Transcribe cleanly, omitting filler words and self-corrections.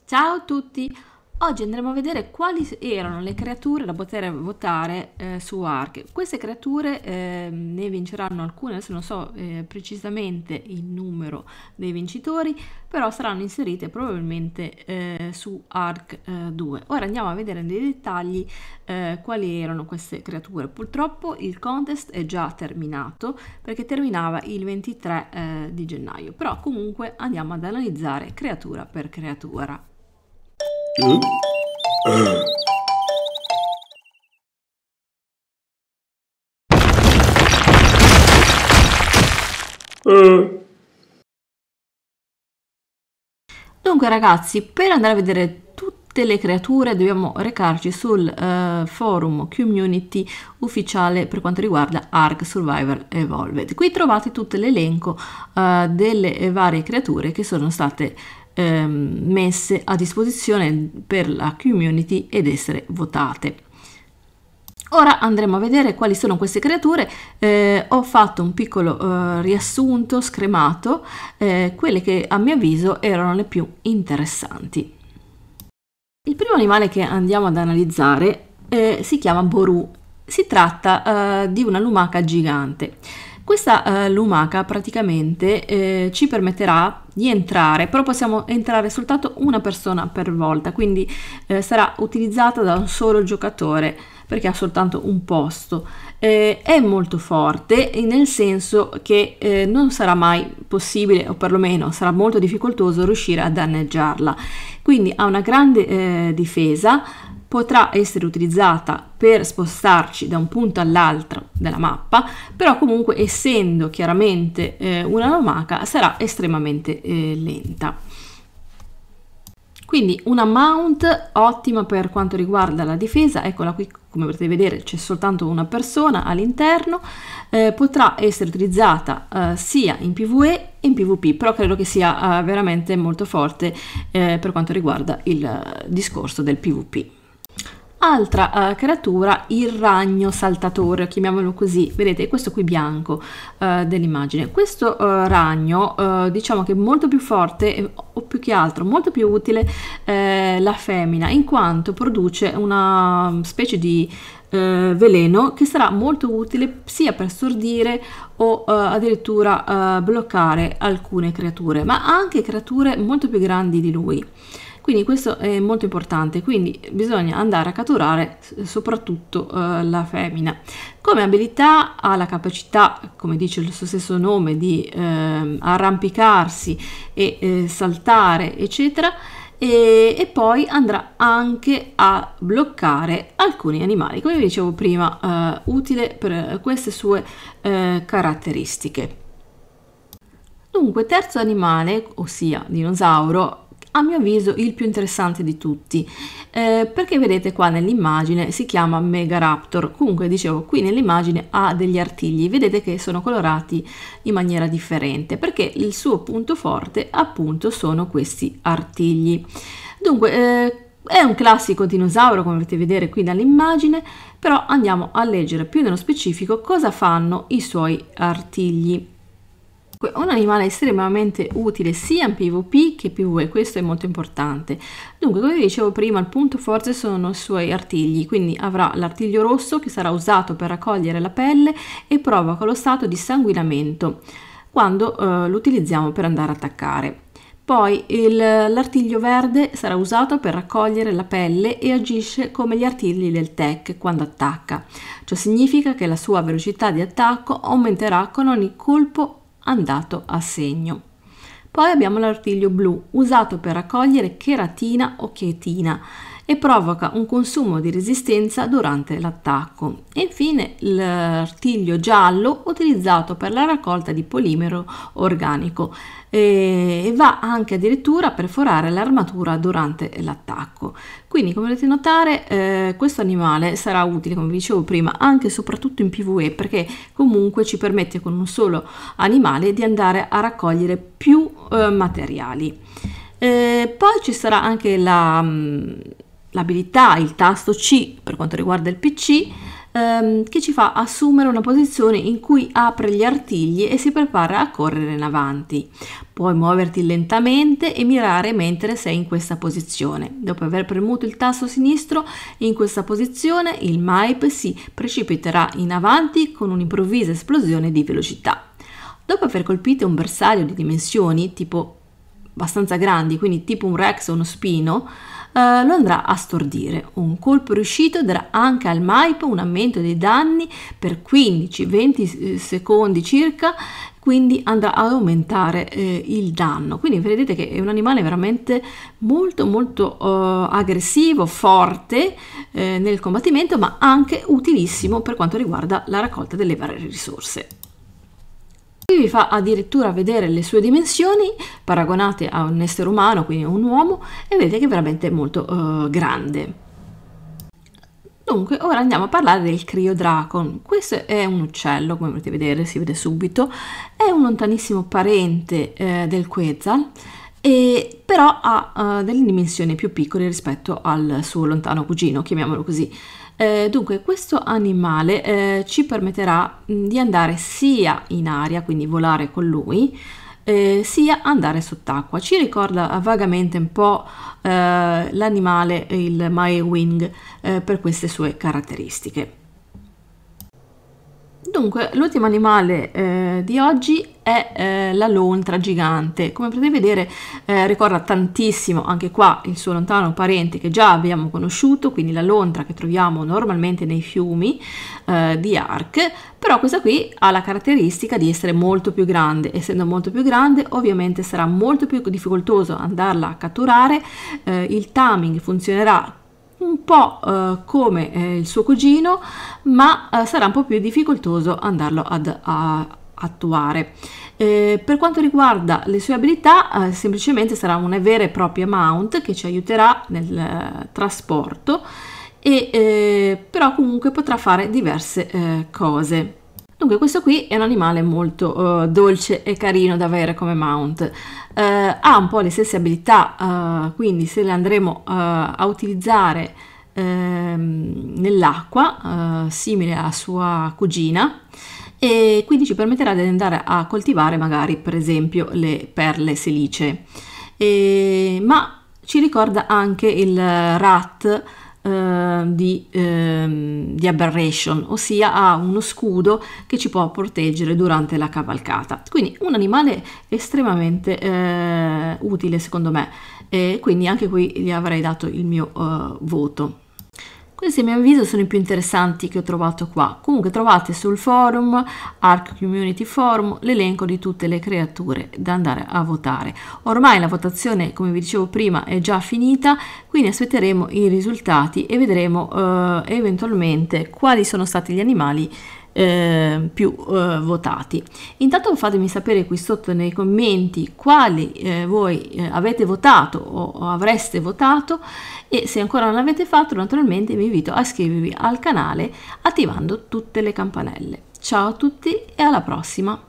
Ciao a tutti! Oggi andremo a vedere quali erano le creature da poter votare su Ark. Queste creature ne vinceranno alcune, adesso non so precisamente il numero dei vincitori, però saranno inserite probabilmente su Ark 2. Ora andiamo a vedere nei dettagli quali erano queste creature. Purtroppo il contest è già terminato perché terminava il 23 di gennaio, però comunque andiamo ad analizzare creatura per creatura. Dunque ragazzi, per andare a vedere tutte le creature dobbiamo recarci sul forum community ufficiale per quanto riguarda Ark Survival Evolved. Qui trovate tutto l'elenco delle varie creature che sono state messe a disposizione per la community ed essere votate. Ora andremo a vedere quali sono queste creature. Ho fatto un piccolo riassunto scremato, quelle che a mio avviso erano le più interessanti. Il primo animale che andiamo ad analizzare si chiama Boru. Si tratta di una lumaca gigante. Questa lumaca praticamente ci permetterà di entrare, però possiamo entrare soltanto una persona per volta, quindi sarà utilizzata da un solo giocatore perché ha soltanto un posto. È molto forte nel senso che non sarà mai possibile, o perlomeno sarà molto difficoltoso riuscire a danneggiarla, quindi ha una grande difesa. Potrà essere utilizzata per spostarci da un punto all'altro della mappa, però comunque essendo chiaramente una lumaca sarà estremamente lenta. Quindi una mount ottima per quanto riguarda la difesa, eccola qui, come potete vedere c'è soltanto una persona all'interno, potrà essere utilizzata sia in PvE e in PvP, però credo che sia veramente molto forte per quanto riguarda il discorso del PvP. Altra creatura, il ragno saltatore, chiamiamolo così, vedete questo qui bianco dell'immagine. Questo ragno diciamo che è molto più forte o più che altro molto più utile la femmina, in quanto produce una specie di veleno che sarà molto utile sia per stordire o addirittura bloccare alcune creature, ma anche creature molto più grandi di lui. Quindi questo è molto importante, quindi bisogna andare a catturare soprattutto la femmina. Come abilità ha la capacità, come dice il suo stesso nome, di arrampicarsi e saltare, eccetera, e poi andrà anche a bloccare alcuni animali, come vi dicevo prima, utile per queste sue caratteristiche. Dunque, terzo animale, ossia dinosauro, a mio avviso il più interessante di tutti, perché vedete qua nell'immagine si chiama Megaraptor. Comunque dicevo, qui nell'immagine ha degli artigli, vedete che sono colorati in maniera differente perché il suo punto forte appunto sono questi artigli. Dunque è un classico dinosauro, come potete vedere qui dall'immagine, però andiamo a leggere più nello specifico cosa fanno i suoi artigli. Un animale estremamente utile sia in PvP che PvE, questo è molto importante. Dunque, come vi dicevo prima, il punto forte sono i suoi artigli, quindi avrà l'artiglio rosso che sarà usato per raccogliere la pelle e provoca lo stato di sanguinamento quando lo utilizziamo per andare a attaccare. Poi l'artiglio verde sarà usato per raccogliere la pelle e agisce come gli artigli del tech quando attacca. Ciò significa che la sua velocità di attacco aumenterà con ogni colpo andato a segno. Poi abbiamo l'artiglio blu, usato per raccogliere cheratina o chietina e provoca un consumo di resistenza durante l'attacco. E infine l'artiglio giallo, utilizzato per la raccolta di polimero organico e va anche addirittura a perforare l'armatura durante l'attacco. Quindi, come potete notare, questo animale sarà utile, come vi dicevo prima, anche e soprattutto in PvE, perché comunque ci permette con un solo animale di andare a raccogliere più materiali. Poi ci sarà anche l'abilità, il tasto C per quanto riguarda il PC, che ci fa assumere una posizione in cui apre gli artigli e si prepara a correre in avanti. Puoi muoverti lentamente e mirare mentre sei in questa posizione. Dopo aver premuto il tasto sinistro in questa posizione, il MAIP si precipiterà in avanti con un'improvvisa esplosione di velocità. Dopo aver colpito un bersaglio di dimensioni tipo abbastanza grandi, quindi tipo un Rex o uno Spino, lo andrà a stordire. Un colpo riuscito darà anche al MAIP un aumento dei danni per 15-20 secondi circa, quindi andrà ad aumentare il danno. Quindi vedete che è un animale veramente molto aggressivo, forte nel combattimento, ma anche utilissimo per quanto riguarda la raccolta delle varie risorse. Qui vi fa addirittura vedere le sue dimensioni paragonate a un essere umano, quindi a un uomo, e vedete che è veramente molto grande. Dunque, ora andiamo a parlare del Criodracon. Questo è un uccello, come potete vedere, si vede subito, è un lontanissimo parente del Quetzal, però ha delle dimensioni più piccole rispetto al suo lontano cugino, chiamiamolo così. Dunque questo animale ci permetterà di andare sia in aria, quindi volare con lui, sia andare sott'acqua. Ci ricorda vagamente un po' l'animale, il Maewing, per queste sue caratteristiche. Dunque, l'ultimo animale di oggi è la lontra gigante. Come potete vedere ricorda tantissimo anche qua il suo lontano parente che già abbiamo conosciuto, quindi la lontra che troviamo normalmente nei fiumi di Ark, però questa qui ha la caratteristica di essere molto più grande. Essendo molto più grande, ovviamente sarà molto più difficoltoso andarla a catturare, il timing funzionerà un po' come il suo cugino, ma sarà un po' più difficoltoso andarlo ad attuare. Per quanto riguarda le sue abilità, semplicemente sarà una vera e propria mount che ci aiuterà nel trasporto, però comunque potrà fare diverse cose. Dunque questo qui è un animale molto dolce e carino da avere come mount. Ha un po' le stesse abilità, quindi se le andremo a utilizzare nell'acqua, simile a sua cugina, e quindi ci permetterà di andare a coltivare magari per esempio le perle silicee. Ma ci ricorda anche il rat di Aberration, ossia ha uno scudo che ci può proteggere durante la cavalcata, quindi un animale estremamente utile secondo me, e quindi anche qui gli avrei dato il mio voto. Questi a mio avviso sono i più interessanti che ho trovato qua. Comunque trovate sul forum, Ark Community Forum, l'elenco di tutte le creature da andare a votare. Ormai la votazione, come vi dicevo prima, è già finita, quindi aspetteremo i risultati e vedremo eventualmente quali sono stati gli animali più votati. Intanto fatemi sapere qui sotto nei commenti quali voi avete votato o avreste votato, e se ancora non l'avete fatto naturalmente vi invito a iscrivervi al canale attivando tutte le campanelle. Ciao a tutti e alla prossima!